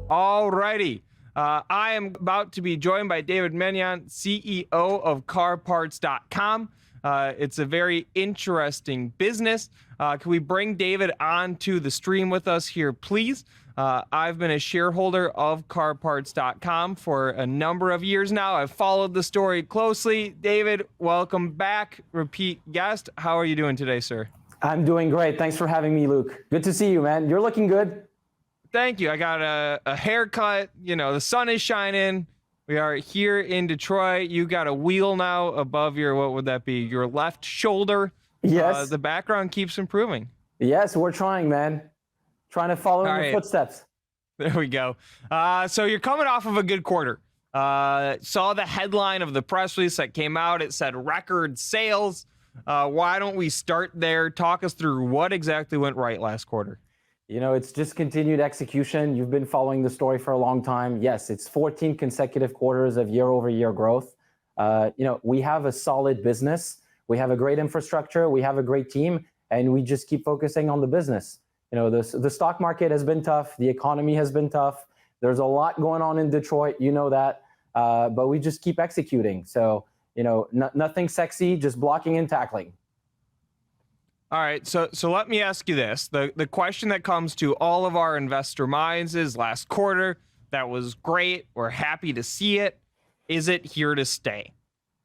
All righty. I am about to be joined by David Meniane, CEO of CarParts.com. It's a very interesting business. Can we bring David onto the stream with us here, please? I've been a shareholder of CarParts.com for a number of years now. I've followed the story closely. David, welcome back. Repeat guest. How are you doing today, sir? I'm doing great. Thanks for having me, Luke. Good to see you, man. You're looking good. Thank you. I got a haircut. You know, the sun is shining. We are here in Detroit. You got a wheel now above your, what would that be? Your left shoulder. Yes. The background keeps improving. Yes, we're trying, man. Trying to follow in your footsteps. There we go. So you're coming off of a good quarter. Saw the headline of the press release that came out. It said record sales. Why don't we start there? Talk us through what exactly went right last quarter. You know, it's just continued execution. You've been following the story for a long time. Yes, it's 14 consecutive quarters of year-over-year growth. We have a solid business. We have a great infrastructure. We have a great team, and we just keep focusing on the business. You know, the stock market has been tough. The economy has been tough. There's a lot going on in Detroit. You know that. But we just keep executing. So, nothing sexy, just blocking and tackling. All right, so let me ask you this. The question that comes to all of our investor minds is last quarter, that was great. We're happy to see it. Is it here to stay?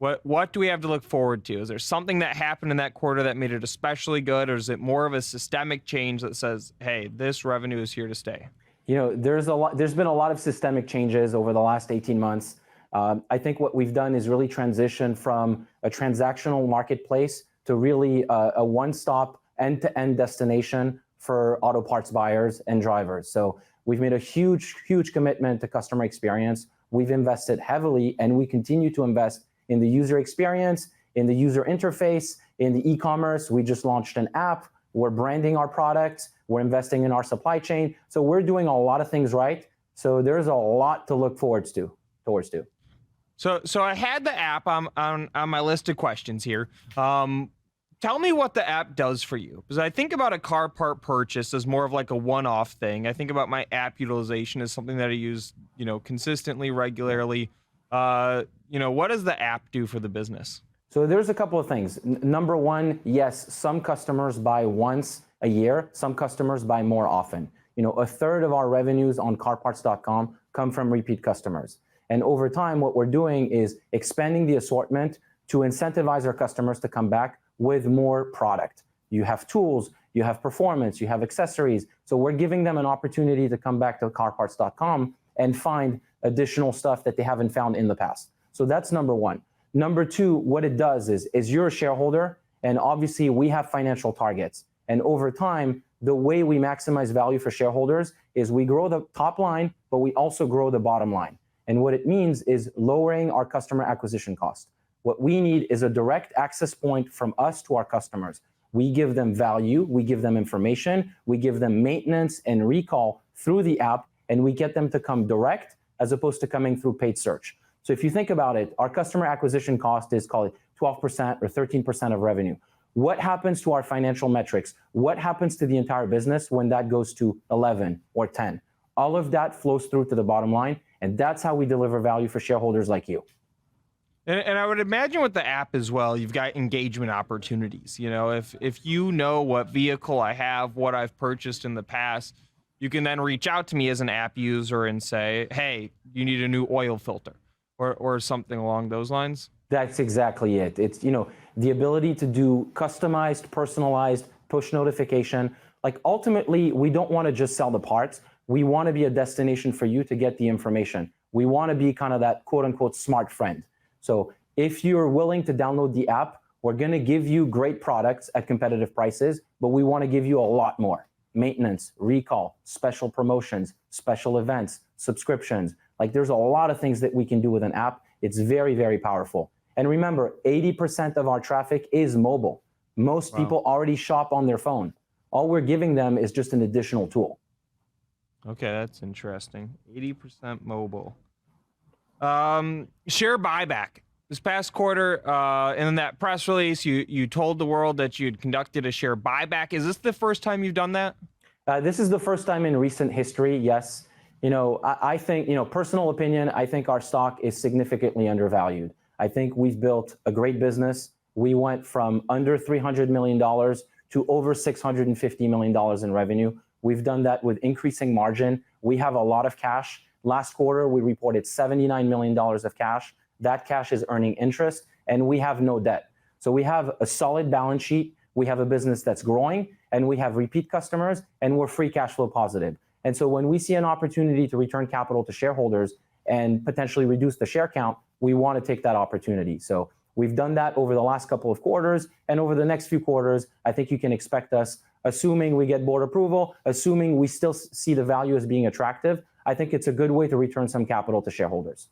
What do we have to look forward to? Is there something that happened in that quarter that made it especially good, or is it more of a systemic change that says, hey, this revenue is here to stay? You know, there's been a lot of systemic changes over the last 18 months. I think what we've done is really transition from a transactional marketplace to really a one-stop, end-to-end destination for auto parts buyers and drivers. So we've made a huge, huge commitment to customer experience. We've invested heavily, and we continue to invest in the user experience, in the user interface, in the e-commerce. We just launched an app. We're branding our products. We're investing in our supply chain. So we're doing a lot of things right. So there's a lot to look towards to. So I had the app on my list of questions here. Tell me what the app does for you, because I think about a car part purchase as more of like a one-off thing. I think about my app utilization as something that I use, consistently, regularly. What does the app do for the business? So there's a couple of things. Number one, yes, some customers buy once a year. Some customers buy more often. A third of our revenues on CarParts.com come from repeat customers. And over time, what we're doing is expanding the assortment to incentivize our customers to come back with more product. You have tools, you have performance, you have accessories. So we're giving them an opportunity to come back to CarParts.com and find additional stuff that they haven't found in the past. So that's number one. Number two, what it does is you're a shareholder, and obviously we have financial targets. And over time, the way we maximize value for shareholders is we grow the top line, but we also grow the bottom line. And what it means is lowering our customer acquisition cost. What we need is a direct access point from us to our customers. We give them value, we give them information, we give them maintenance and recall through the app, and we get them to come direct as opposed to coming through paid search. So if you think about it, our customer acquisition cost is, call it 12% or 13% of revenue. What happens to our financial metrics? What happens to the entire business when that goes to 11 or 10? All of that flows through to the bottom line, and that's how we deliver value for shareholders like you. And I would imagine with the app as well, you've got engagement opportunities. If you know what vehicle I have, what I've purchased in the past, you can then reach out to me as an app user and say, hey, you need a new oil filter or something along those lines. That's exactly it. It's, the ability to do customized, personalized push notification. Like ultimately, we don't want to just sell the parts. We want to be a destination for you to get the information. We want to be kind of that quote unquote smart friend. So if you're willing to download the app, we're going to give you great products at competitive prices, but we want to give you a lot more. Maintenance, recall, special promotions, special events, subscriptions. Like there's a lot of things that we can do with an app. It's very, very powerful. And remember, 80% of our traffic is mobile. Most people already shop on their phone. All we're giving them is just an additional tool. Okay, that's interesting. 80% mobile. Share buyback. This past quarter, in that press release, you told the world that you'd conducted a share buyback. Is this the first time you've done that? This is the first time in recent history, yes. I think, personal opinion, I think our stock is significantly undervalued. I think we've built a great business. We went from under $300 million to over $650 million in revenue. We've done that with increasing margin. We have a lot of cash. Last quarter, we reported $79 million of cash. That cash is earning interest, and we have no debt. So we have a solid balance sheet. We have a business that's growing, and we have repeat customers, and we're free cash flow positive. And so when we see an opportunity to return capital to shareholders and potentially reduce the share count, we want to take that opportunity. So we've done that over the last couple of quarters, and over the next few quarters, I think you can expect us, assuming we get board approval, assuming we still see the value as being attractive, I think it's a good way to return some capital to shareholders.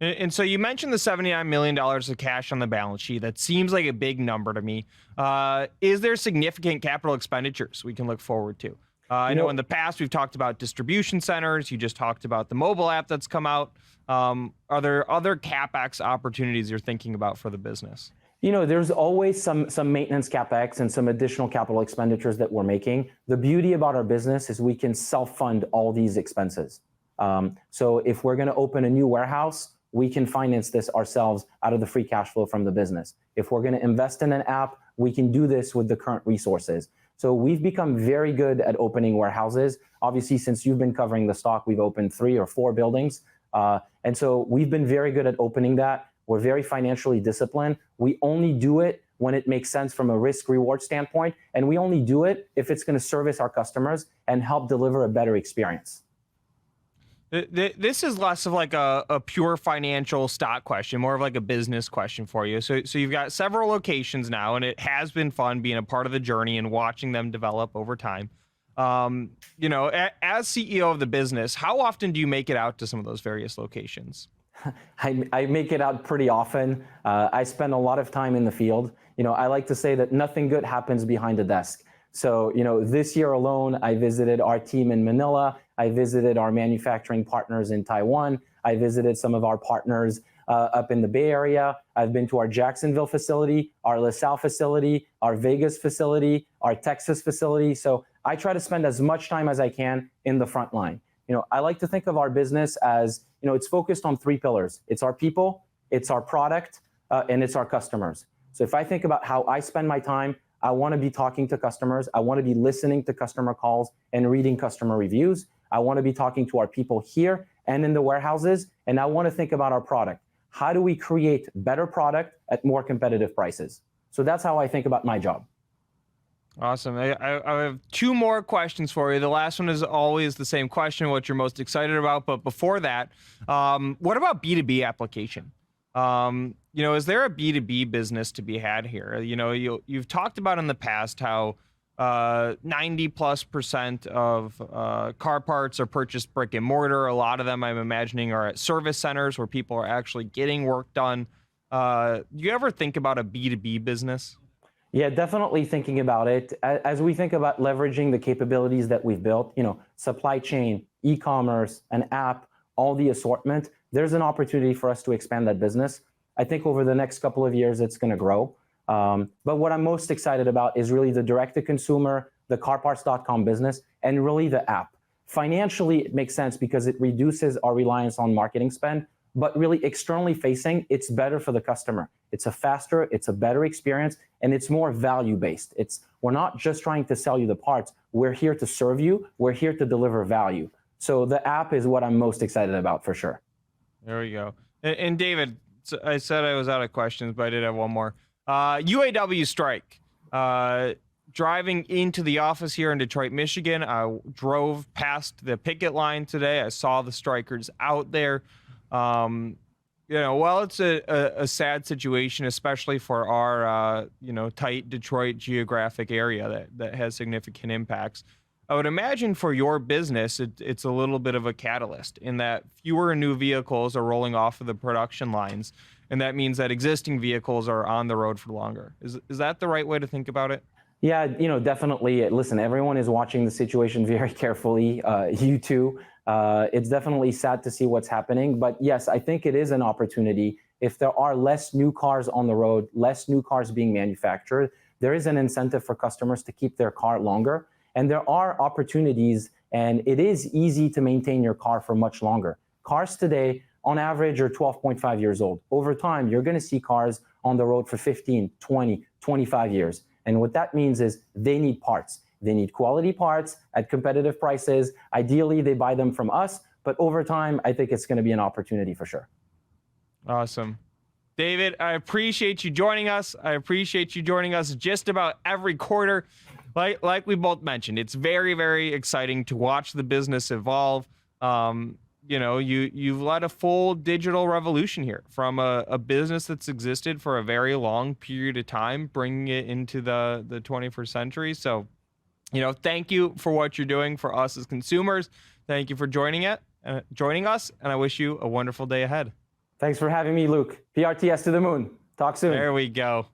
And so you mentioned the $79 million of cash on the balance sheet. That seems like a big number to me. Is there significant capital expenditures we can look forward to? I know in the past we've talked about distribution centers. You just talked about the mobile app that's come out. Are there other CapEx opportunities you're thinking about for the business? There's always some maintenance CapEx and some additional capital expenditures that we're making. The beauty about our business is we can self-fund all these expenses. So if we're going to open a new warehouse, we can finance this ourselves out of the free cash flow from the business. If we're going to invest in an app, we can do this with the current resources. So we've become very good at opening warehouses. Obviously, since you've been covering the stock, we've opened 3 or 4 buildings. And so we've been very good at opening that. We're very financially disciplined. We only do it when it makes sense from a risk-reward standpoint. And we only do it if it's going to service our customers and help deliver a better experience. This is less of like a pure financial stock question, more of like a business question for you. So you've got several locations now, and it has been fun being a part of the journey and watching them develop over time. As CEO of the business, how often do you make it out to some of those various locations? I make it out pretty often. I spend a lot of time in the field. I like to say that nothing good happens behind the desk. So, this year alone, I visited our team in Manila. I visited our manufacturing partners in Taiwan. I visited some of our partners up in the Bay Area. I've been to our Jacksonville facility, our LaSalle facility, our Vegas facility, our Texas facility. So I try to spend as much time as I can in the front line. I like to think of our business as, it's focused on 3 pillars. It's our people, it's our product, and it's our customers. So if I think about how I spend my time, I want to be talking to customers. I want to be listening to customer calls and reading customer reviews. I want to be talking to our people here and in the warehouses. And I want to think about our product. How do we create better product at more competitive prices? So that's how I think about my job. Awesome. I have 2 more questions for you. The last one is always the same question, what you're most excited about. But before that, what about B2B application? Is there a B2B business to be had here? You've talked about in the past how 90+% of car parts are purchased brick and mortar. A lot of them, I'm imagining, are at service centers where people are actually getting work done. Do you ever think about a B2B business? Yeah, definitely thinking about it. As we think about leveraging the capabilities that we've built, supply chain, e-commerce, an app, all the assortment, there's an opportunity for us to expand that business. I think over the next couple of years, it's going to grow. But what I'm most excited about is really the direct-to-consumer, the carparts.com business, and really the app. Financially, it makes sense because it reduces our reliance on marketing spend, but really externally facing, it's better for the customer. It's a faster, it's a better experience, and it's more value-based. We're not just trying to sell you the parts. We're here to serve you. We're here to deliver value. So the app is what I'm most excited about for sure. There we go. And David, I said I was out of questions, but I did have one more. UAW strike. Driving into the office here in Detroit, Michigan, I drove past the picket line today. I saw the strikers out there. Well, it's a sad situation, especially for our, tight Detroit geographic area that has significant impacts. I would imagine for your business, it's a little bit of a catalyst in that fewer new vehicles are rolling off of the production lines. And that means that existing vehicles are on the road for longer. Is that the right way to think about it? Yeah, definitely. Listen, everyone is watching the situation very carefully. You too. It's definitely sad to see what's happening. But yes, I think it is an opportunity. If there are less new cars on the road, less new cars being manufactured, there is an incentive for customers to keep their car longer. And there are opportunities And it is easy to maintain your car for much longer. Cars today, on average, are 12.5 years old. Over time, you're going to see cars on the road for 15, 20, 25 years. And what that means is they need parts. They need quality parts at competitive prices. Ideally, they buy them from us. But over time, I think it's going to be an opportunity for sure. Awesome. David, I appreciate you joining us. I appreciate you joining us just about every quarter. Like we both mentioned, it's very, very exciting to watch the business evolve. You know, you've led a full digital revolution here from a business that's existed for a very long period of time, bringing it into the 21st century. So, you know, thank you for what you're doing for us as consumers. Thank you for joining us, and I wish you a wonderful day ahead. Thanks for having me, Luke. PRTS to the moon. Talk soon. There we go.